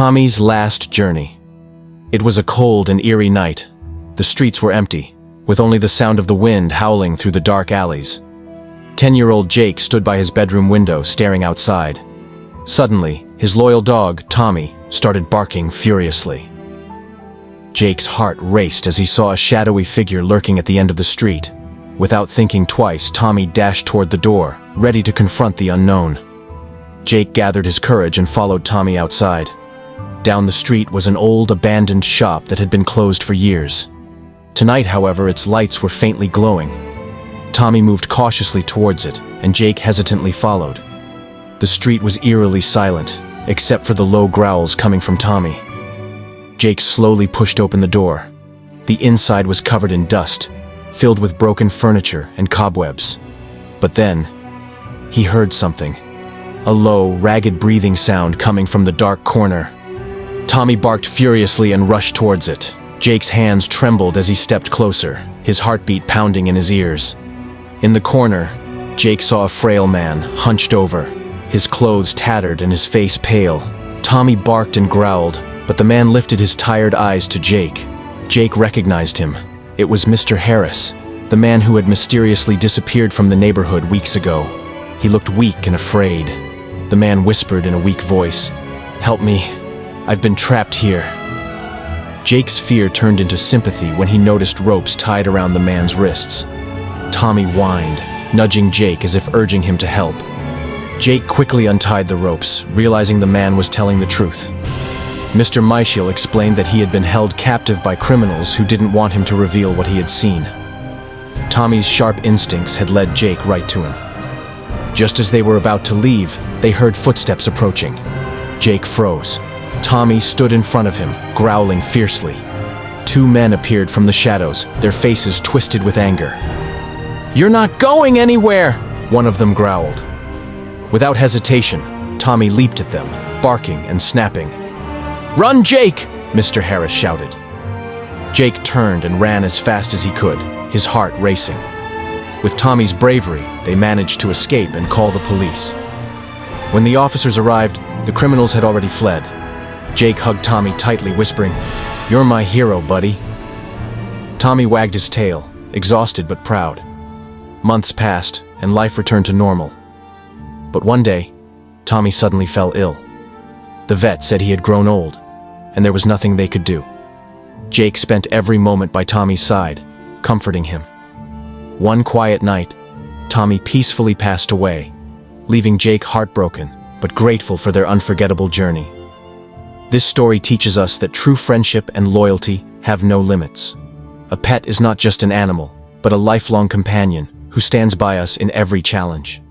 Tommy's last journey. It was a cold and eerie night. The streets were empty, with only the sound of the wind howling through the dark alleys. 10-year-old Jake stood by his bedroom window staring outside. Suddenly, his loyal dog, Tommy, started barking furiously. Jake's heart raced as he saw a shadowy figure lurking at the end of the street. Without thinking twice, Tommy dashed toward the door, ready to confront the unknown. Jake gathered his courage and followed Tommy outside. Down the street was an old, abandoned shop that had been closed for years. Tonight, however, its lights were faintly glowing. Tommy moved cautiously towards it, and Jake hesitantly followed. The street was eerily silent, except for the low growls coming from Tommy. Jake slowly pushed open the door. The inside was covered in dust, filled with broken furniture and cobwebs. But then, he heard something. A low, ragged breathing sound coming from the dark corner. Tommy barked furiously and rushed towards it. Jake's hands trembled as he stepped closer, his heartbeat pounding in his ears. In the corner, Jake saw a frail man, hunched over, his clothes tattered and his face pale. Tommy barked and growled, but the man lifted his tired eyes to Jake. Jake recognized him. It was Mr. Harris, the man who had mysteriously disappeared from the neighborhood weeks ago. He looked weak and afraid. The man whispered in a weak voice, "Help me. I've been trapped here." Jake's fear turned into sympathy when he noticed ropes tied around the man's wrists. Tommy whined, nudging Jake as if urging him to help. Jake quickly untied the ropes, realizing the man was telling the truth. Mr. Michael explained that he had been held captive by criminals who didn't want him to reveal what he had seen. Tommy's sharp instincts had led Jake right to him. Just as they were about to leave, they heard footsteps approaching. Jake froze. Tommy stood in front of him, growling fiercely. Two men appeared from the shadows, their faces twisted with anger. "You're not going anywhere!" one of them growled. Without hesitation, Tommy leaped at them, barking and snapping. "Run, Jake!" Mr. Harris shouted. Jake turned and ran as fast as he could, his heart racing. With Tommy's bravery, they managed to escape and call the police. When the officers arrived, the criminals had already fled. Jake hugged Tommy tightly, whispering, "You're my hero, buddy." Tommy wagged his tail, exhausted but proud. Months passed, and life returned to normal. But one day, Tommy suddenly fell ill. The vet said he had grown old, and there was nothing they could do. Jake spent every moment by Tommy's side, comforting him. One quiet night, Tommy peacefully passed away, leaving Jake heartbroken, but grateful for their unforgettable journey. This story teaches us that true friendship and loyalty have no limits. A pet is not just an animal, but a lifelong companion who stands by us in every challenge.